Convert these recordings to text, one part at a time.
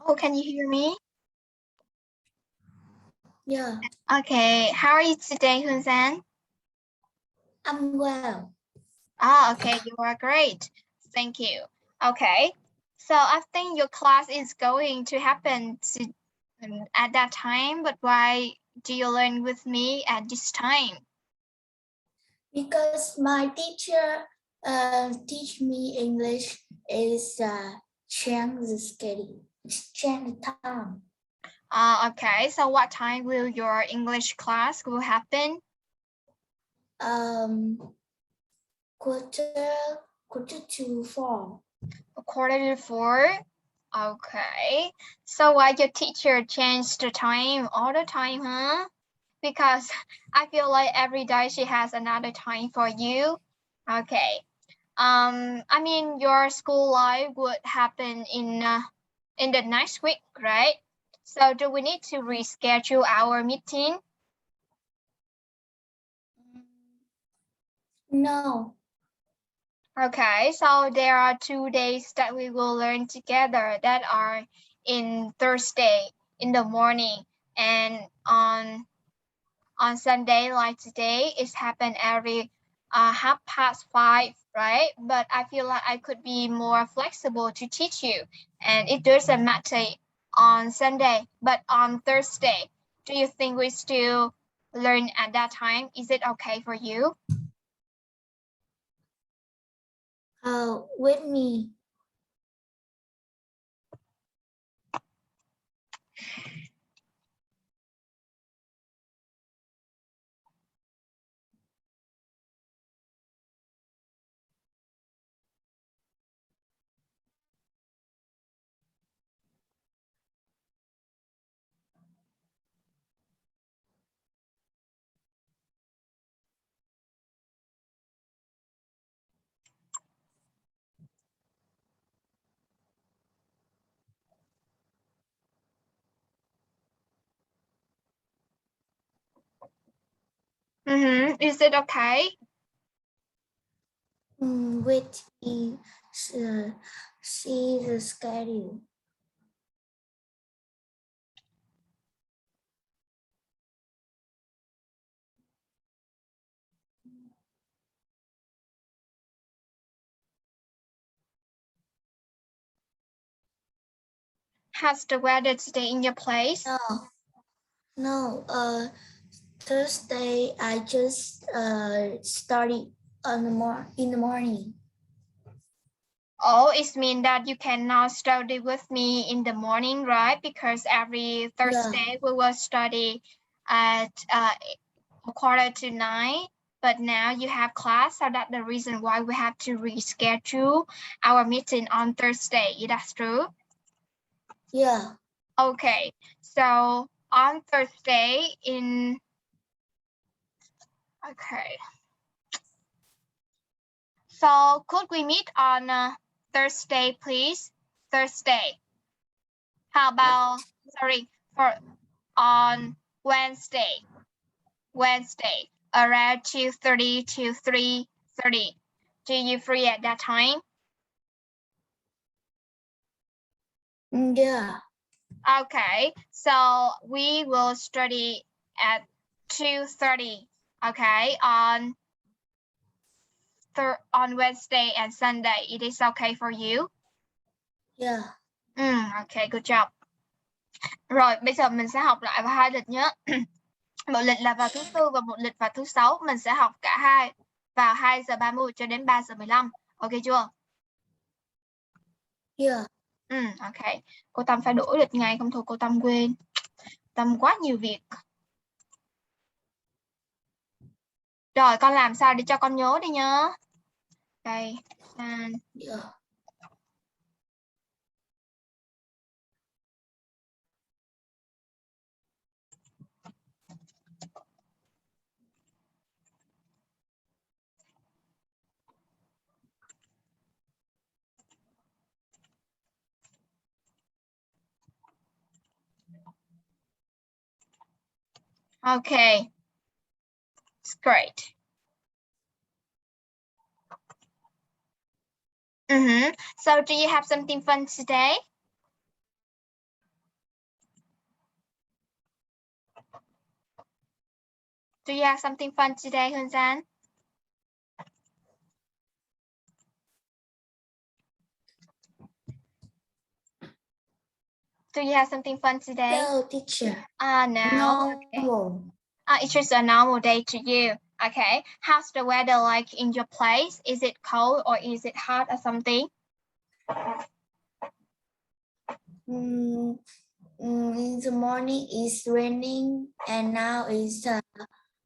Oh, can you hear me? Yeah, Okay, how are you today, Hunsan? I'm well. Okay, you are great. Thank you. Okay, so I think your class is going to happen at that time, but why do you learn with me at this time? Because my teacher teach me English is change the schedule, change the time. Okay, so what time will your English class will happen? Um, quarter to 4. A quarter to 4? Okay, so why your teacher changed the time all the time, huh? Because I feel like every day she has another time for you. Okay. I mean your school life would happen in the next week, right? So do we need to reschedule our meeting? No, Okay, so there are 2 days that we will learn together that are in Thursday in the morning and on Sunday like today it's happened every 5:30, right? But I feel like I could be more flexible to teach you and it doesn't matter on Sunday, but on Thursday, do you think we still learn at that time? Is it okay for you? with me. Is it okay? With me, see the schedule. How's the weather today in your place? No, no. Thursday I just study in the morning. Oh, it means that you cannot study with me in the morning, right? Because every Yeah, Thursday we will study at 8:45. But now you have class, so that's the reason why we have to reschedule our meeting on Thursday. That's true. yeah. Okay, so on Thursday okay. So could we meet on Thursday, please? Thursday. How about, sorry, for on Wednesday, around 2:30 to 3:30. Do you free at that time? Yeah. Okay, so we will study at 2:30. Okay, on Wednesday and Sunday. It is okay for you? Yeah. Okay, good job. Rồi, bây giờ mình sẽ học lại vào hai lịch nhé. Một lịch là vào thứ Tư và một lịch vào thứ Sáu. Mình sẽ học cả hai vào 2:30 cho đến 3:15. Ok chưa? Yeah. Ok. Cô Tâm phải đổi lịch ngày không thôi cô Tâm quên. Tâm quá nhiều việc. Rồi, con làm sao để cho con nhớ đi nhớ. Đây. Yeah. Okay. It's great. So do you have something fun today? Do you have something fun today, Hunsan? Do you have something fun today? No, teacher. No. Okay. No. It's just a normal day to you. Okay. How's the weather like in your place? Is it cold or is it hot or something? In the morning it's raining and now it's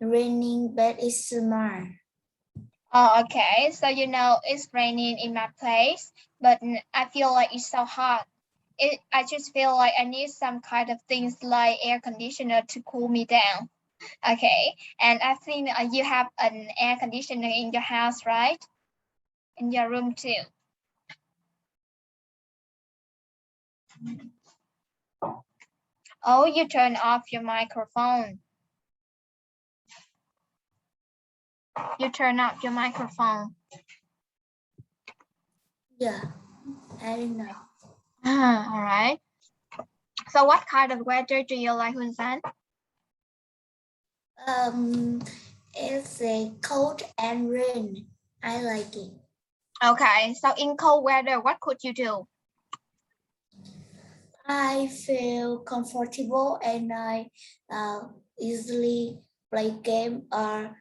raining, but it's summer. Oh, okay. So you know it's raining in my place, but I feel like it's so hot. I just feel like I need some kind of things like air conditioner to cool me down. Okay. And I think you have an air conditioner in your house, right? In your room too. Oh, you turn off your microphone. You turn off your microphone. Yeah, I don't know. All right. So what kind of weather do you like, Hunsan? It's a cold and rain. I like it. Okay, so in cold weather, what could you do? I feel comfortable and I easily play game or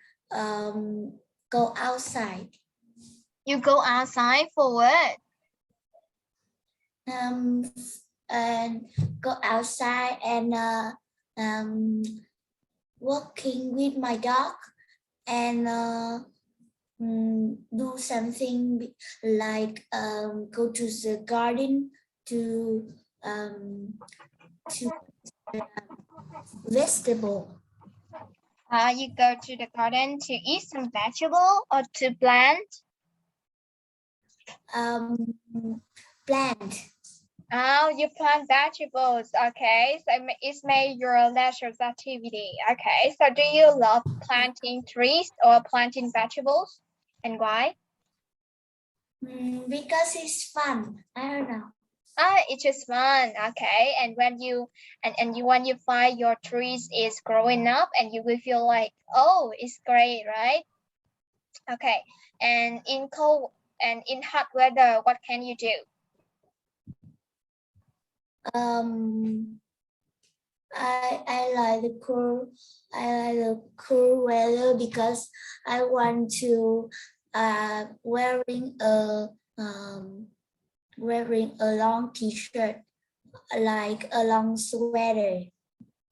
go outside. You go outside for what? And go outside and walking with my dog and do something like go to the garden to vegetable. You go to the garden to eat some vegetable or to plant? Plant. Oh, you plant vegetables. Okay, so it's made your leisure activity. Okay, so do you love planting trees or planting vegetables, and why? Because it's fun. I don't know. It's just fun. Okay, and when you find your trees is growing up, and you will feel like, oh, it's great, right? Okay, and in cold and in hot weather, what can you do? I like the cool weather because I want to wearing a long t-shirt, like a long sweater.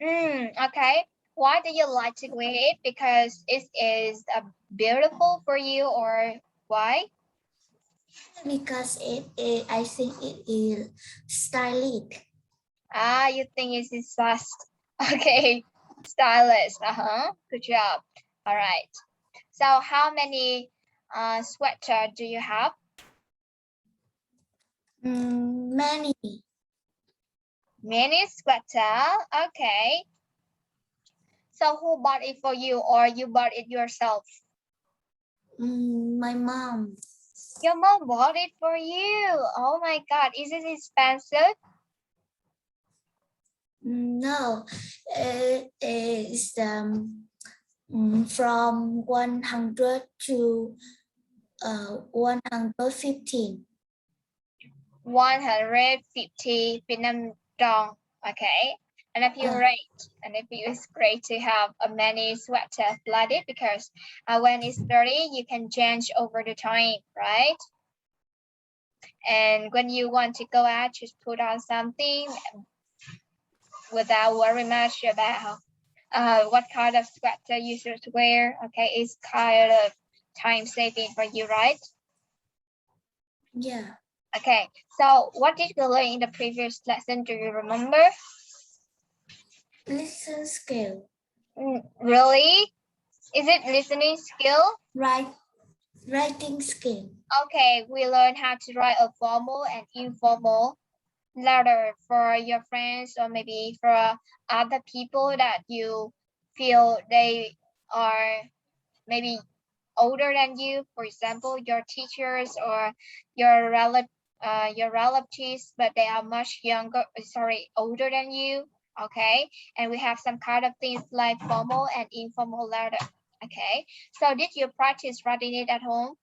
Okay. Why do you like to wear it? Because it is beautiful for you, or why? Because I think it is stylish. You think it is fast. Okay. Stylish. Good job. All right. So how many sweater do you have? Many. Many sweater. Okay. So who bought it for you, or you bought it yourself? My mom. Your mom bought it for you. Oh my God. Is it expensive? No, it is from 100 to 115. 150 Vietnam dong. Okay. And I feel great. And I feel it's great to have a many sweaters like it, because when it's dirty, you can change over the time, right? And when you want to go out, just put on something without worrying much about what kind of sweater you should wear. Okay, it's kind of time saving for you, right? Yeah. Okay, so what did we learn in the previous lesson? Do you remember? Listen skill. Really? Is it listening skill? Writing skill. Okay, we learn how to write a formal and informal letter for your friends, or maybe for other people that you feel they are maybe older than you. For example, your teachers or your relatives, but they are much older than you. Okay, and we have some kind of things like formal and informal letter. Okay, so did you practice writing it at home?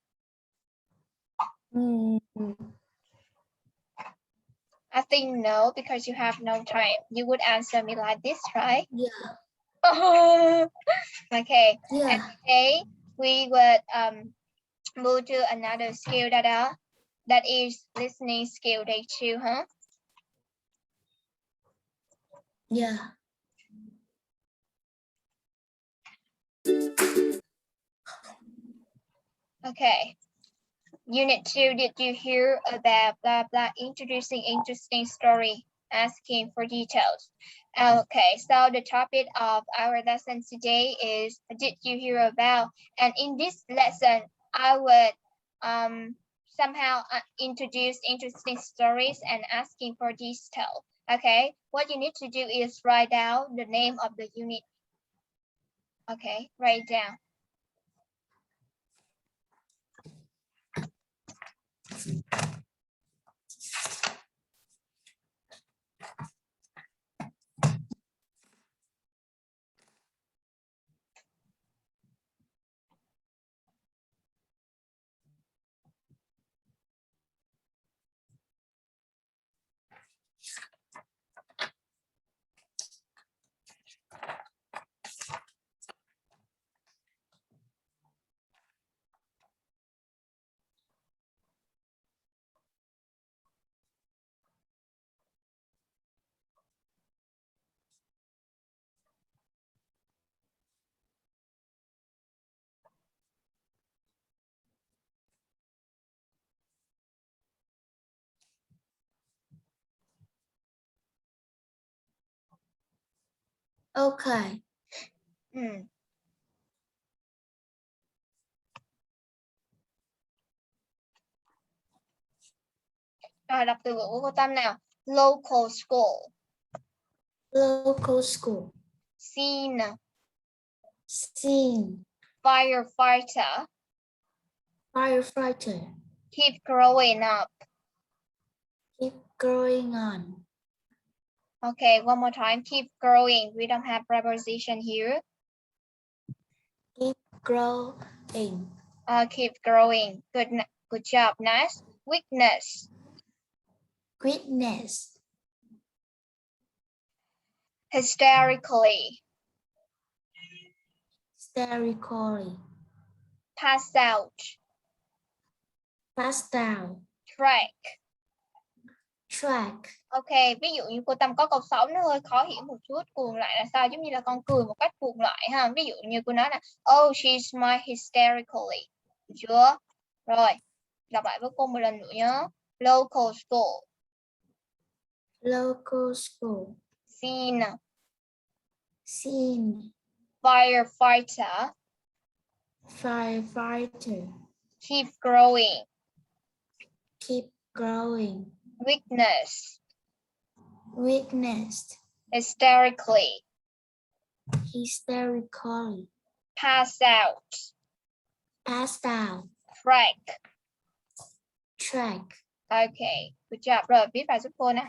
I think no, because you have no time. You would answer me like this, right? Yeah. Okay. Yeah. And today we would move to another skill that is listening skill day 2, huh? Yeah. Okay. Unit 2, did you hear about blah blah introducing interesting story, asking for details? Okay, so the topic of our lesson today is did you hear about? And in this lesson, I would somehow introduce interesting stories and asking for detail. Okay, what you need to do is write down the name of the unit. Okay, write down. Okay. Rồi đọc từ vựng của cô Tâm nào. Local school. Local school. Scene. Scene. Firefighter. Firefighter. Keep growing up. Keep growing on. Okay, one more time. Keep growing. We don't have preposition here. Keep growing. Keep growing. Good job. Nice. Weakness. Greatness. Hysterically. Hysterically. Pass out. Pass down. Track. Track. Ok, ví dụ như cô Tâm có câu 6 nó hơi khó hiểu một chút. Cuồng lại là sao? Giống như là con cười một cách cuồng lại ha. Ví dụ như cô nói là oh, she smiled hysterically. Được chưa? Rồi, đọc lại với cô một lần nữa nhé. Local school. Local school. Scene. Scene. Firefighter. Firefighter. Keep growing. Keep growing. Weakness. Weakness. Hysterically. Hysterically. Pass out. Pass down. Track. Track. Ok, good job. Rồi, viết vào giúp cô nè.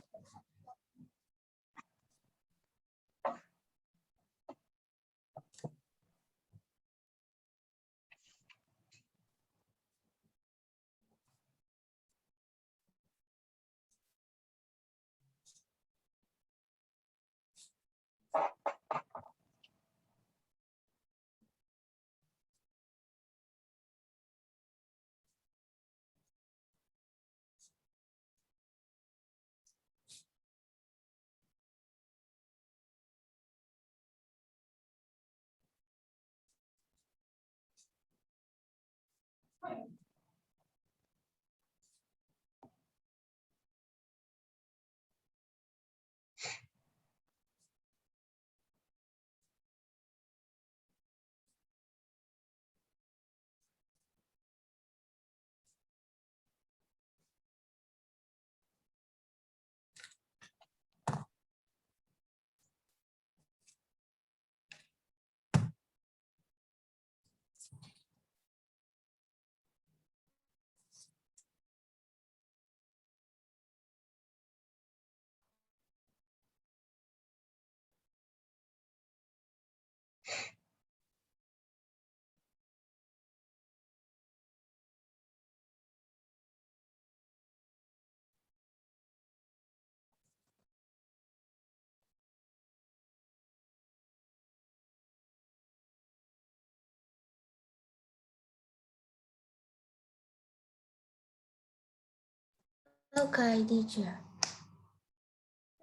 Okay, teacher.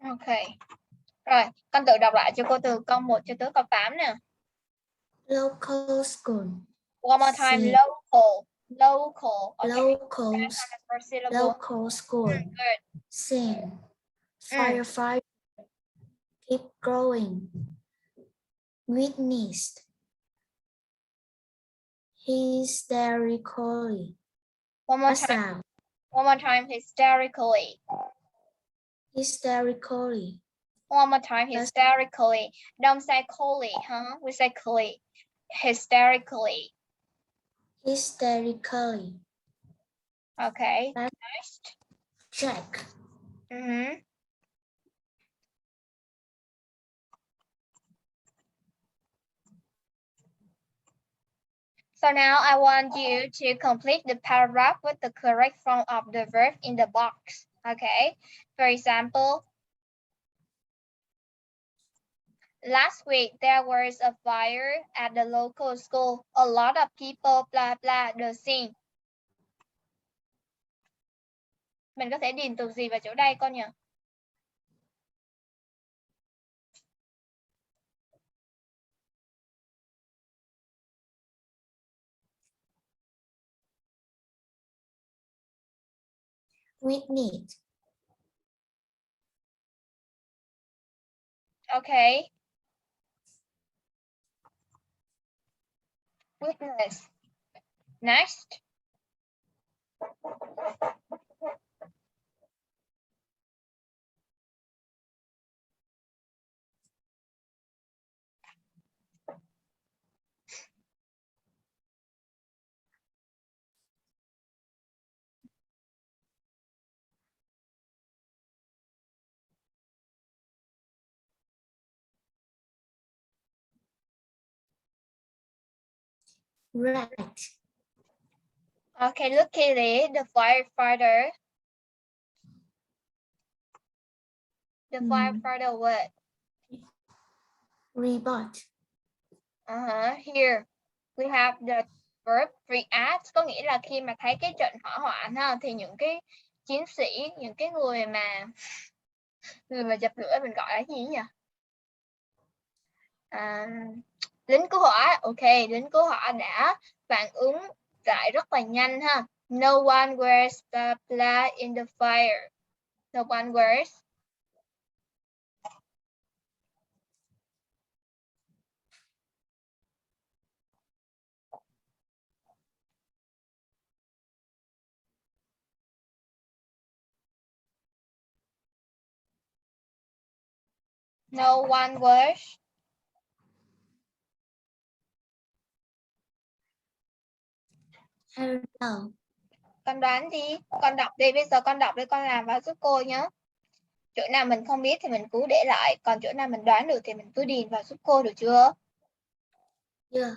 Ok. Rồi, con tự đọc lại cho cô từ câu 1 cho tới câu 8 nè. Local school. One more time, C. local. Local. Okay. Local. That's on the first syllable. Local school. Good. Sing. Firefighter. Keep growing. Witnessed. Hysterically. One more time. One more time, hysterically. Hysterically. One more time, hysterically. Don't say cally, huh? We say cally. Hysterically. Hysterically. Okay. That's Next. check. So now I want you to complete the paragraph with the correct form of the verb in the box. Okay. For example, last week there was a fire at the local school. A lot of people blah blah the scene. Mình có thể điền từ gì vào chỗ đây con nhỉ? Witness. Okay. Witness. Next. Right. Okay, luckily the firefighter. The firefighter what? Report. Here we have the verb react, có nghĩa là khi mà thấy cái trận hỏa hoạn ha, thì những cái chiến sĩ, những cái người mà dập lửa mình gọi là gì nhỉ? Lính cứu hỏa. Ok, lính cứu hỏa đã phản ứng lại rất là nhanh ha. No one wears blah blah in the fire. No one wears. No one wears. I don't know. Con đoán đi, con đọc đi, bây giờ con đọc đi, con làm vào giúp cô nhé. Chỗ nào mình không biết thì mình cứ để lại, còn chỗ nào mình đoán được thì mình cứ điền vào giúp cô, được chưa? Yeah.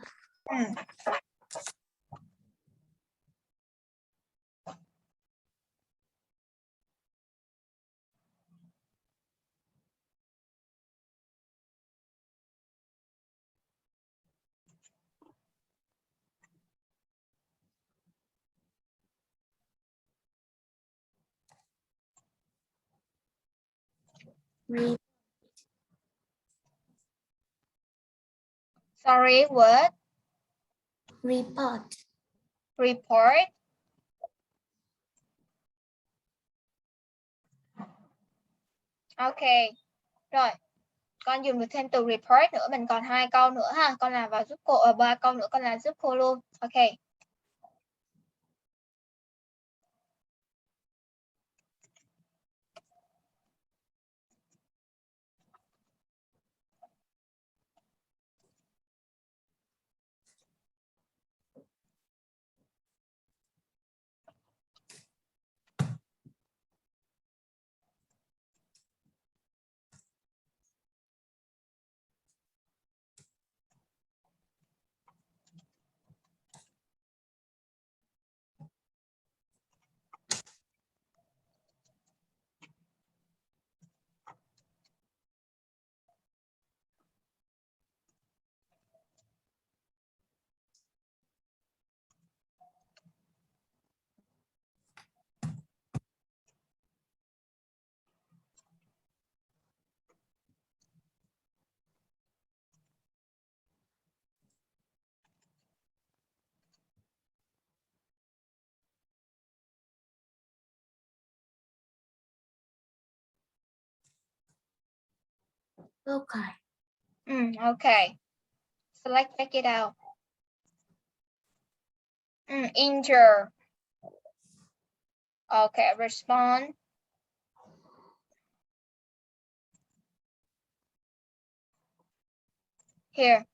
Sorry, what? Report. Report. Ok. Rồi. Con dùng được thêm từ report nữa, mình còn 2 câu nữa ha. Con làm vào giúp cô, 3 câu nữa con làm giúp cô luôn. Ok. Okay. Okay. So let's check it out. Injure. Okay, respond. Here.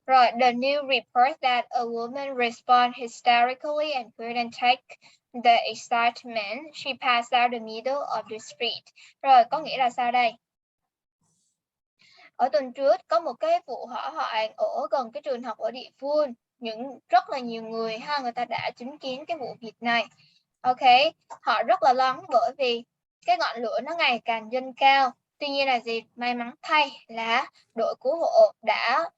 Right, the news report that a woman responded hysterically and couldn't take the excitement. She passed out the middle of the street. Rồi, có nghĩa là sao đây? Ở tuần trước có một cái vụ hỏa hoạn ở gần cái trường học ở địa phương. Rất là nhiều người người ta đã chứng kiến cái vụ việc này. Ok, họ rất là lo lắng bởi vì cái ngọn lửa nó ngày càng dâng cao. Tuy nhiên là gì? May mắn thay là đội cứu hộ đã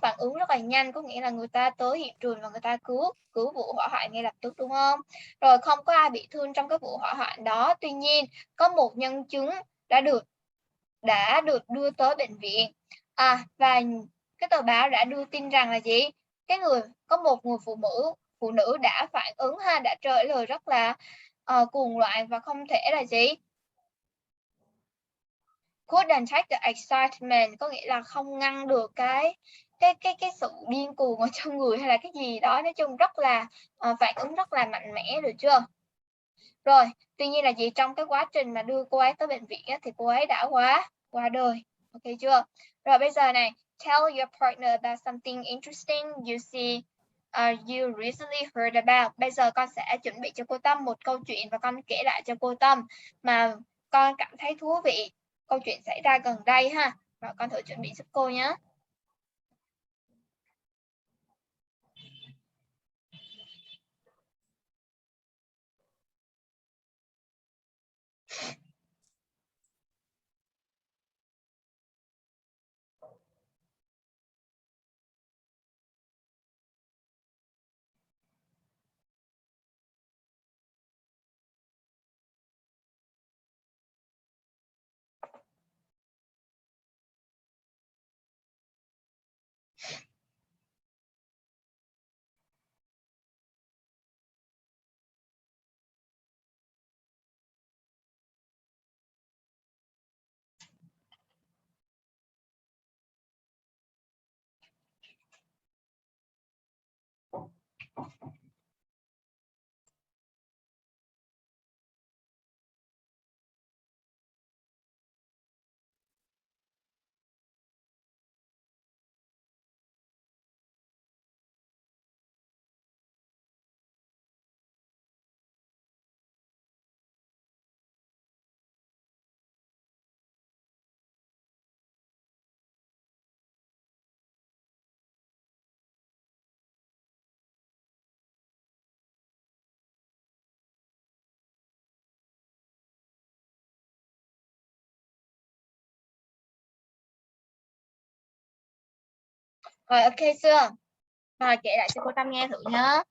phản ứng rất là nhanh, có nghĩa là người ta tới hiện trường và người ta cứu vụ hỏa hoạn ngay lập tức, đúng không? Rồi không có ai bị thương trong cái vụ hỏa hoạn đó. Tuy nhiên có một nhân chứng đã được đưa tới bệnh viện. Và cái tờ báo đã đưa tin rằng là gì? Có một người phụ nữ đã phản ứng đã trả lời rất là cuồng loạn và không thể là gì? Couldn't take the excitement, có nghĩa là không ngăn được cái sự điên cuồng ở trong người hay là cái gì đó, nói chung rất là phản ứng rất là mạnh mẽ, được chưa? Rồi, tuy nhiên là gì, trong cái quá trình mà đưa cô ấy tới bệnh viện thì cô ấy đã qua đời. Ok chưa? Rồi bây giờ này, tell your partner about something interesting you see you recently heard about. Bây giờ con sẽ chuẩn bị cho cô Tâm một câu chuyện và con kể lại cho cô Tâm mà con cảm thấy thú vị. Câu chuyện xảy ra gần đây ha. Rồi con thử chuẩn bị giúp cô nhé. Rồi ok chưa? Rồi kể lại cho cô Tâm nghe thử nhé.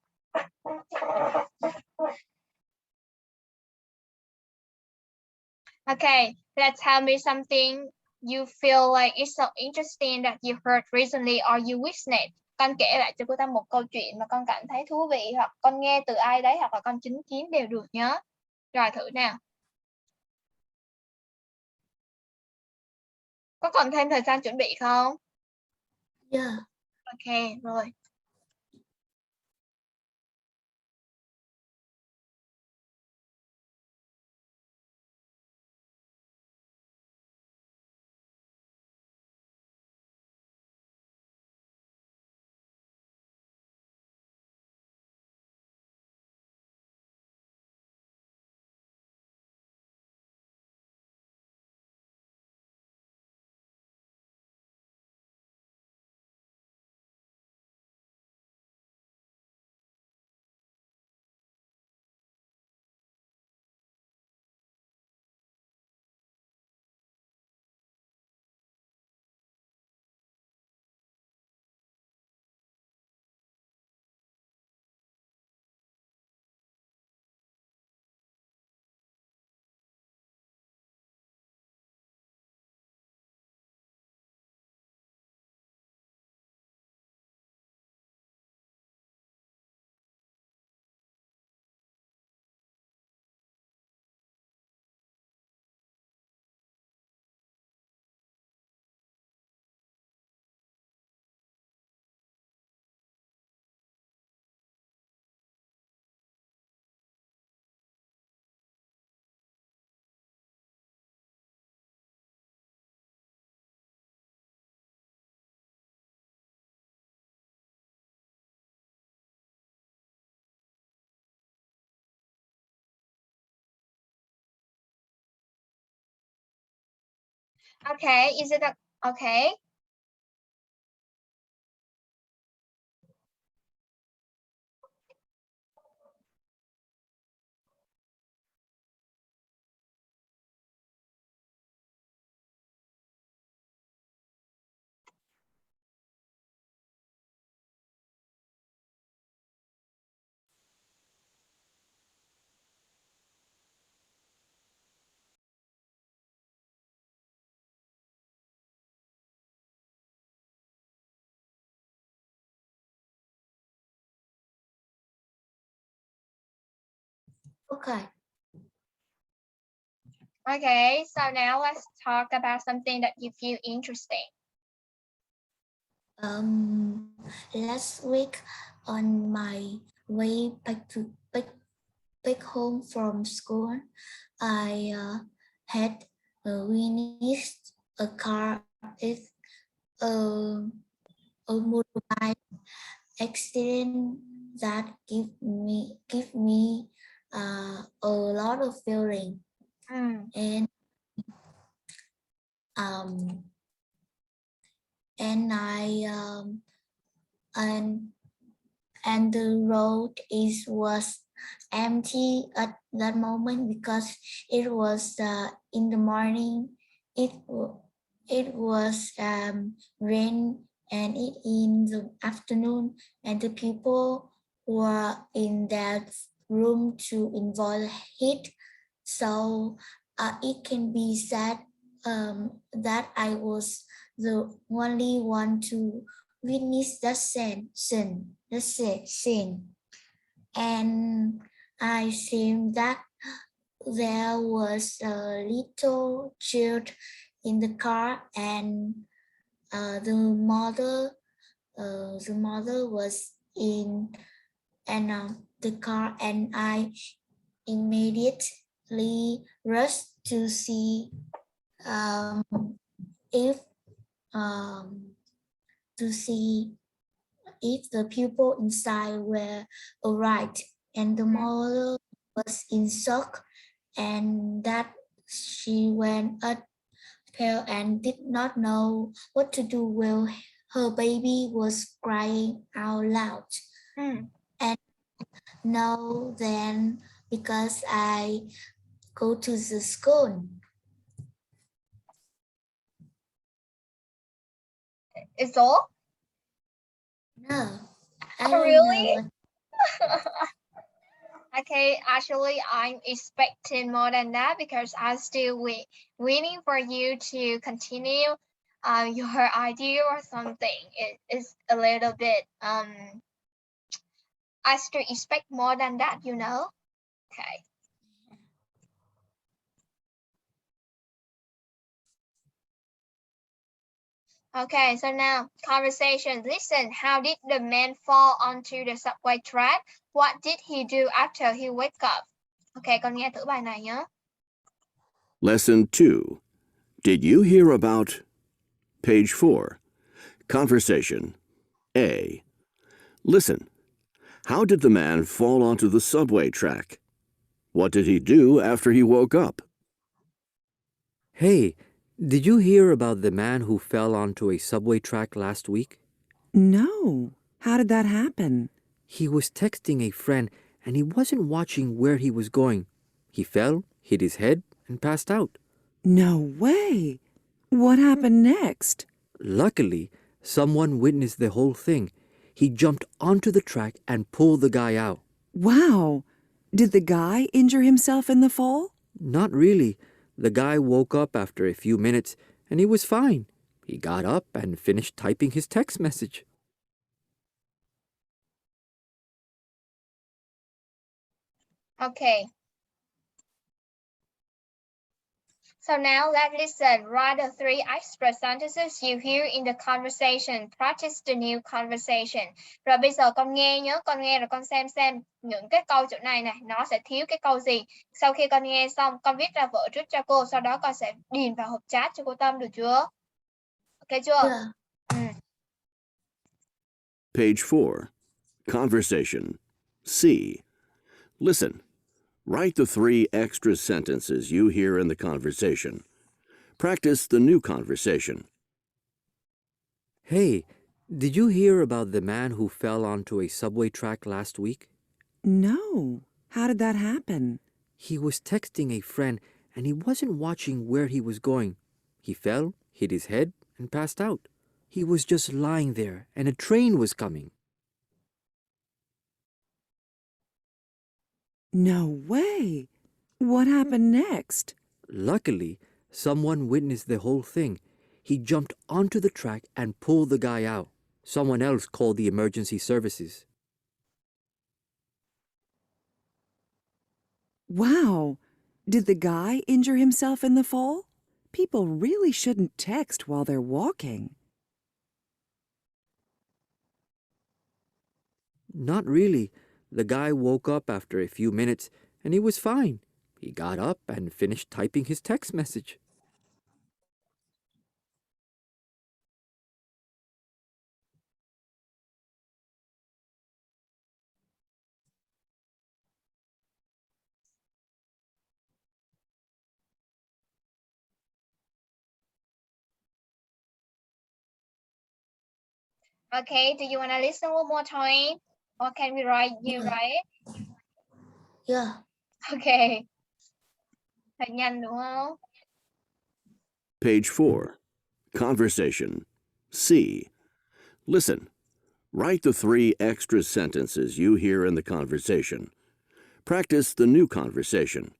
Okay, let's tell me something you feel like it's so interesting that you heard recently or you witnessed. Con kể lại cho cô Tâm một câu chuyện mà con cảm thấy thú vị, hoặc con nghe từ ai đấy, hoặc là con chứng kiến đều được nhớ. Rồi thử nào. Có còn thêm thời gian chuẩn bị không? Yeah. Ok, rồi. Okay, is it okay? Okay. Okay, so now let's talk about something that you feel interesting. Last week on my way back home from school, I had witnessed a car with a motorbike accident that give me a lot of feeling and um and I and the road was empty at that moment because it was in the morning. It was rain and it in the afternoon, and the people were in that room to avoid heat. So it can be said that I was the only one to witness the scene. And I think that there was a little child in the car, and the mother was in and the car, and I immediately rushed to see um, if um, to see if the people inside were alright, and the mother was in shock, and that she went up pale and did not know what to do while her baby was crying out loud. And now then, because I go to the school. It's all? No, I Oh, don't know really? what. Okay, actually, I'm expecting more than that because I'm still waiting for you to continue your idea or something. It is a little bit I still expect more than that, you know? Okay. Okay, so now conversation. Listen, how did the man fall onto the subway track? What did he do after he woke up? Okay, con nghe thử bài này nhé. Lesson 2. Did you hear about? Page 4. Conversation. A. Listen. How did the man fall onto the subway track? What did he do after he woke up? Hey, did you hear about the man who fell onto a subway track last week? No. How did that happen? He was texting a friend and he wasn't watching where he was going. He fell, hit his head, and passed out. No way. What happened next? Luckily, someone witnessed the whole thing. He jumped onto the track and pulled the guy out. Wow. Did the guy injure himself in the fall? Not really. The guy woke up after a few minutes and he was fine. He got up and finished typing his text message. Okay. So now let's listen. Write the 3 express sentences you hear in the conversation. Practice the new conversation. Rồi bây giờ con nghe nhớ, con nghe rồi con xem những cái câu chỗ này này, nó sẽ thiếu cái câu gì. Sau khi con nghe xong, con viết ra vở trước cho cô, sau đó con sẽ điền vào hộp chat cho cô Tâm, được chưa? Ok chưa? Yeah. Page 4. Conversation. C. Listen. Write the 3 extra sentences you hear in the conversation. Practice the new conversation. Hey, did you hear about the man who fell onto a subway track last week? No. How did that happen? He was texting a friend and he wasn't watching where he was going. He fell, hit his head, and passed out. He was just lying there and a train was coming. No way. What happened next? Luckily, someone witnessed the whole thing. He jumped onto the track and pulled the guy out. Someone else called the emergency services. Wow. Did the guy injure himself in the fall? People really shouldn't text while they're walking. Not really. The guy woke up after a few minutes and he was fine. He got up and finished typing his text message. Okay, do you want to listen one more time? Or can we write you Yeah. write? Yeah. Okay. Thật nhanh đúng không? Page 4. Conversation. C. Listen. Write the 3 extra sentences you hear in the conversation. Practice the new conversation.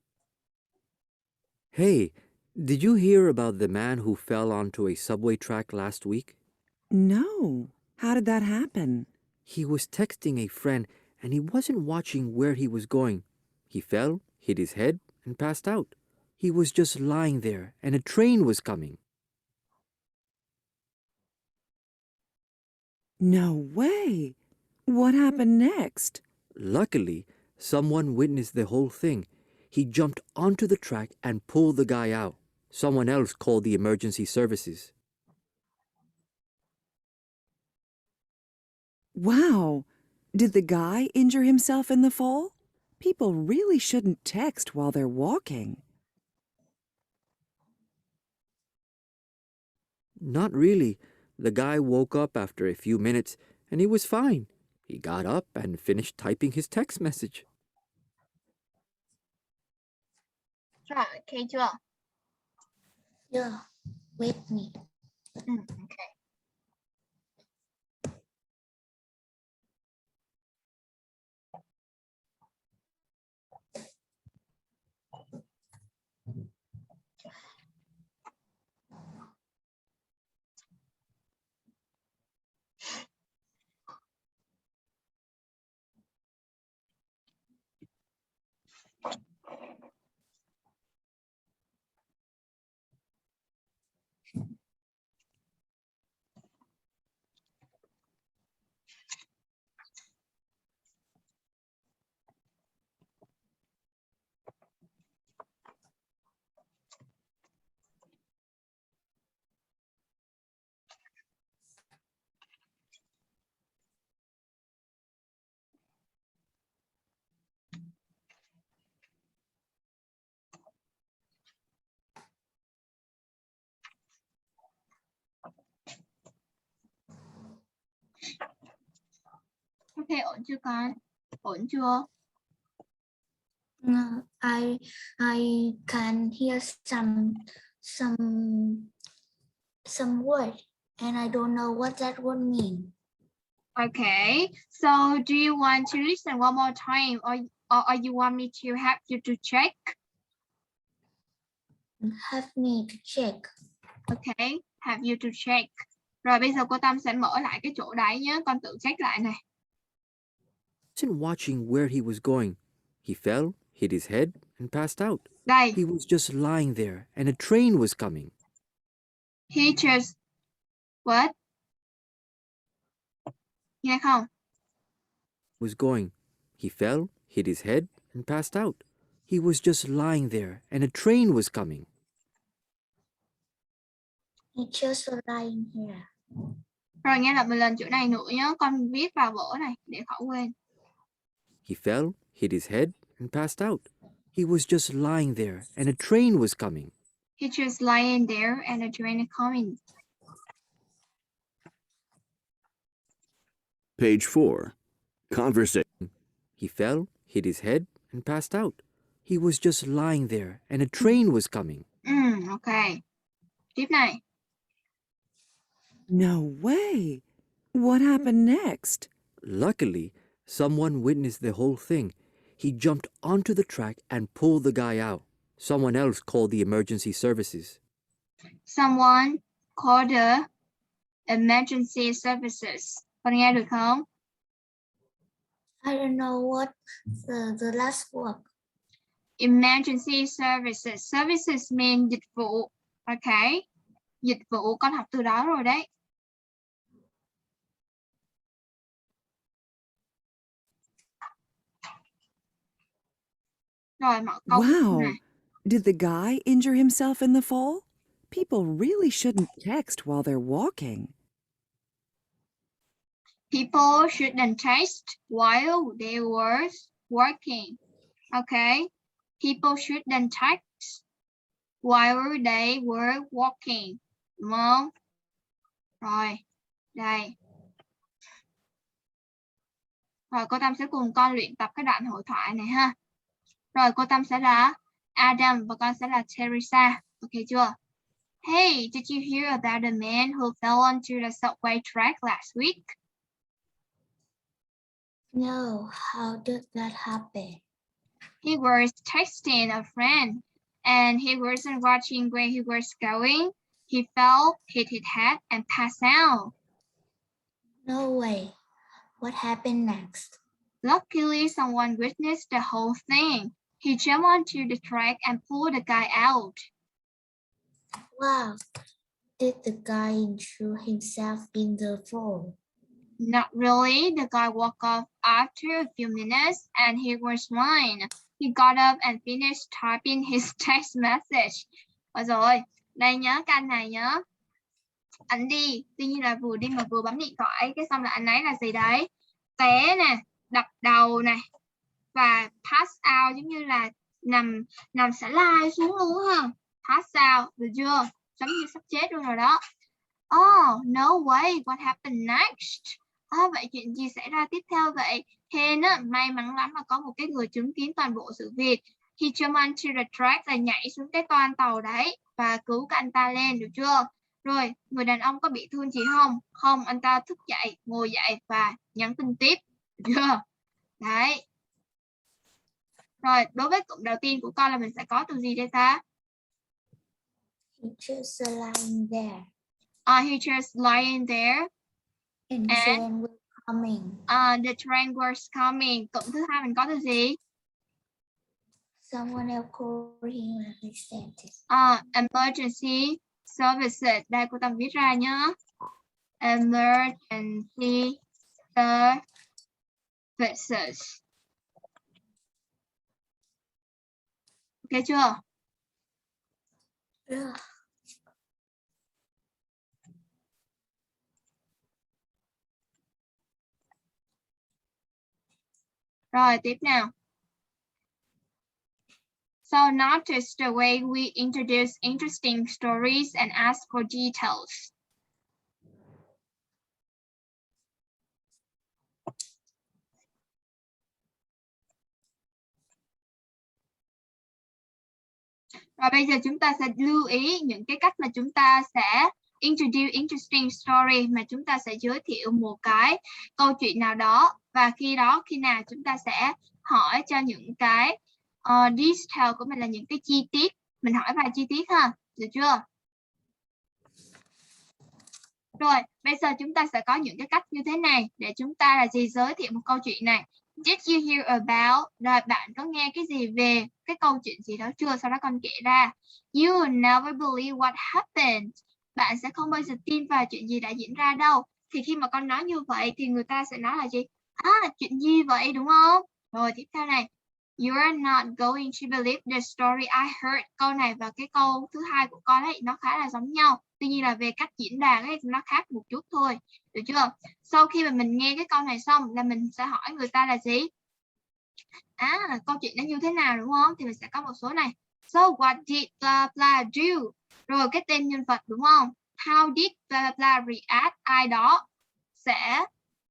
Hey, did you hear about the man who fell onto a subway track last week? No. How did that happen? He was texting a friend and he wasn't watching where he was going. He fell, hit his head, and passed out. He was just lying there and a train was coming. No way. What happened next? Luckily, someone witnessed the whole thing. He jumped onto the track and pulled the guy out. Someone else called the emergency services. Wow. Did the guy injure himself in the fall? People really shouldn't text while they're walking. Not really. The guy woke up after a few minutes and he was fine. He got up and finished typing his text message. Rồi, okay chưa? Yeah. With me. Okay. Okay, ổn chưa con? Ổn chưa? I can hear some word and I don't know what that would mean. Okay, so do you want to listen one more time or you want me to help you to check? Have me to check. Okay, have you to check. Rồi bây giờ cô Tâm sẽ mở lại cái chỗ đấy nhé, con tự check lại này. Wasn't watching where he was going. He fell, hit his head, and passed out. Đây, He was just lying there and a train was coming. he just what? Nghe không? Was going. He fell, hit his head, and passed out. He was just lying there and a train was coming. He just lying here. Rồi nghe là mình lên chỗ này nữa nhé, con viết vào vở này để khỏi quên. He fell, hit his head, and passed out. He was just lying there and a train was coming. He just lying there and a train is coming. Page 4. Conversation. He fell, hit his head, and passed out. He was just lying there, and a train was coming. Ok. Tiếp này. No way. What happened next? Luckily, someone witnessed the whole thing. He jumped onto the track and pulled the guy out. Someone else called the emergency services. Someone called the emergency services. Con nghe được không? I don't know what the last word. Emergency services. Services mean dịch vụ. Ok. Dịch vụ con học từ đó rồi đấy. Rồi mọi câu Wow. này. Did the guy injure himself in the fall? People really shouldn't text while they're walking. People shouldn't text while they were working. Okay. People shouldn't text while they were walking. Đúng không? Rồi. Đây. Rồi cô Tâm sẽ cùng con luyện tập cái đoạn hội thoại này ha. Rồi cô Tâm sẽ là Adam và con sẽ là Teresa. Ok chưa? Hey, did you hear about the man who fell onto the subway track last week? No, how did that happen? He was texting a friend and he wasn't watching where he was going. He fell, hit his head, and passed out. No way. What happened next? Luckily, someone witnessed the whole thing. He jumped onto the track and pulled the guy out. Wow. Did the guy injure himself in the fall? Not really. The guy woke up after a few minutes and he was fine. He got up and finished typing his text message. Rồi, đây nhớ cái anh này nhớ. Anh đi, tuy nhiên là vừa đi mà vừa bấm điện thoại. Cái xong là anh ấy là gì đấy? Té nè, đập đầu nè. Và pass out giống như là nằm xả lai xuống luôn ha. Pass out, được chưa? Giống như sắp chết luôn rồi đó. Oh, no way, what happened next? Vậy chuyện gì xảy ra tiếp theo vậy? Hên á, may mắn lắm mà có một cái người chứng kiến toàn bộ sự việc. He jumped onto the track là nhảy xuống cái toan tàu đấy và cứu cả anh ta lên, được chưa? Rồi, người đàn ông có bị thương gì không? Không, anh ta thức dậy, ngồi dậy và nhắn tin tiếp, được chưa? Đấy. Rồi, đối với cụm đầu tiên của con là mình sẽ có từ gì đây ta? He just lying there. He just lying there. And train was coming. The train was coming. Cụm thứ hai mình có từ gì? Someone else called him and he sent it. Emergency services. Đây cô Tâm viết ra nhá. Emergency services. Ok chưa? Yeah. Rồi, tiếp nào. So notice the way we introduce interesting stories and ask for details. Và bây giờ chúng ta sẽ lưu ý những cái cách mà chúng ta sẽ introduce interesting story, mà chúng ta sẽ giới thiệu một cái câu chuyện nào đó, và khi nào chúng ta sẽ hỏi cho những cái detail của mình là những cái chi tiết, mình hỏi vài chi tiết ha, được chưa? Rồi bây giờ chúng ta sẽ có những cái cách như thế này để chúng ta là gì giới thiệu một câu chuyện này. Did you hear about? Rồi bạn có nghe cái gì về cái câu chuyện gì đó chưa? Sau đó con kể ra. You will never believe what happened. Bạn sẽ không bao giờ tin vào chuyện gì đã diễn ra đâu. Thì khi mà con nói như vậy thì người ta sẽ nói là gì? Chuyện gì vậy đúng không? Rồi tiếp theo này. You're not going to believe the story I heard. Câu này và cái câu thứ hai của con ấy nó khá là giống nhau. Tuy nhiên là về cách diễn đạt ấy nó khác một chút thôi. Được chưa? Sau khi mà mình nghe cái câu này xong là mình sẽ hỏi người ta là gì? Câu chuyện nó như thế nào đúng không? Thì mình sẽ có một số này. So what did blah blah do? Rồi cái tên nhân vật đúng không? How did blah blah react? Ai đó sẽ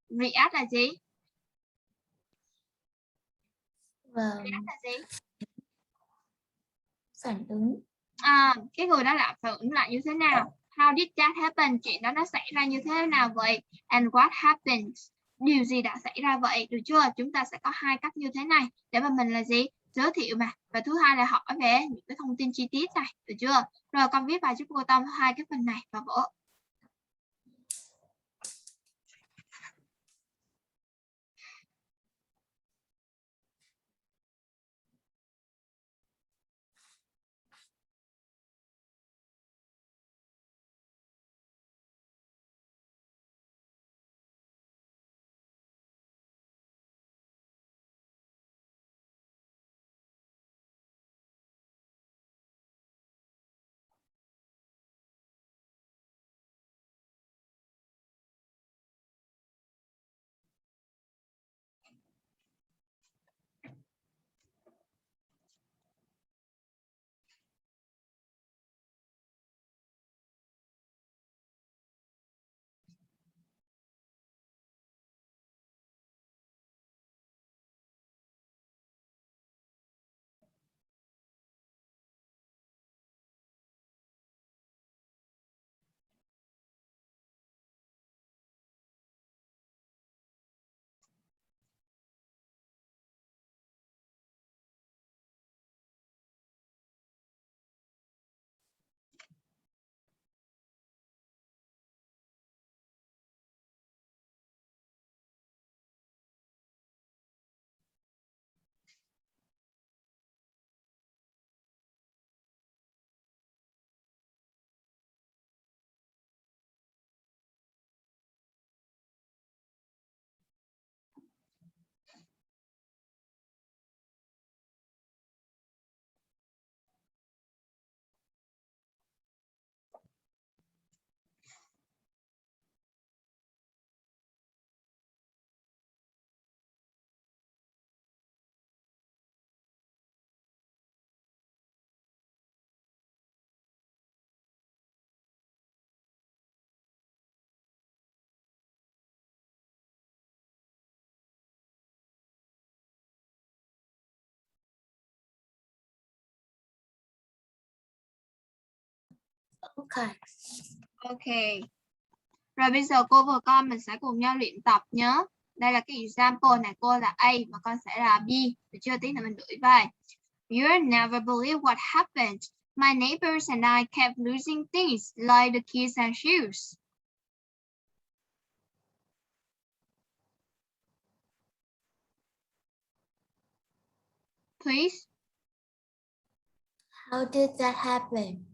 react là gì? React là gì? Phản ứng. Cái người đó là phản ứng lại như thế nào? How did that happen? Chuyện đó nó xảy ra như thế nào vậy? And what happened? Điều gì đã xảy ra vậy? Được chưa? Chúng ta sẽ có hai cách như thế này để mà mình là gì? Giới thiệu mà. Và thứ hai là hỏi về những cái thông tin chi tiết này. Được chưa? Rồi con viết bài giúp cô Tâm hai cái phần này vào vở. Okay. Ok. Rồi bây giờ cô và con mình sẽ cùng nhau luyện tập nhớ. Đây là cái example này, cô là A và con sẽ là B. Được chưa? Tí nữa mình đổi vai. You'll never believe what happened. My neighbors and I kept losing things like the keys and shoes. Please. How did that happen?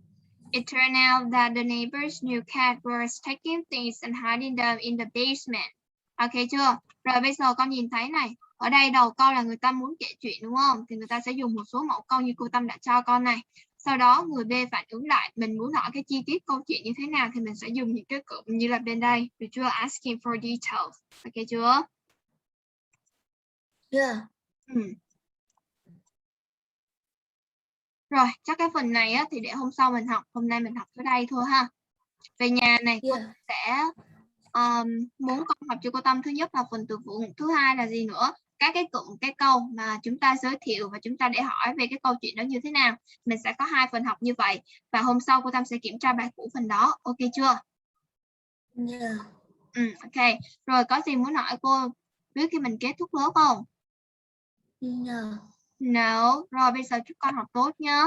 It turned out that the neighbor's new cat was taking things and hiding them in the basement. Ok chưa? Rồi bây giờ con nhìn thấy này. Ở đây đầu câu là người ta muốn kể chuyện đúng không? Thì người ta sẽ dùng một số mẫu câu như cô Tâm đã cho con này. Sau đó người B phản ứng lại. Mình muốn hỏi cái chi tiết câu chuyện như thế nào thì mình sẽ dùng những cái cụm như là bên đây. Được chưa? Asking for details. Ok chưa? Yeah. Rồi, chắc cái phần này á, thì để hôm sau mình học. Hôm nay mình học tới đây thôi ha. Về nhà này, cô Yeah. sẽ muốn con học cho cô Tâm. Thứ nhất là phần từ vựng. Thứ hai là gì nữa? Các cái cụm, cái câu mà chúng ta giới thiệu và chúng ta để hỏi về cái câu chuyện đó như thế nào. Mình sẽ có hai phần học như vậy. Và hôm sau cô Tâm sẽ kiểm tra bài cũ phần đó. Ok chưa? Yeah. Ok. Rồi có gì muốn hỏi cô trước khi mình kết thúc lớp không? No. No. Rồi bây giờ chúc con học tốt nhé.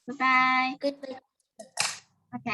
Bye bye. Goodbye. Ok.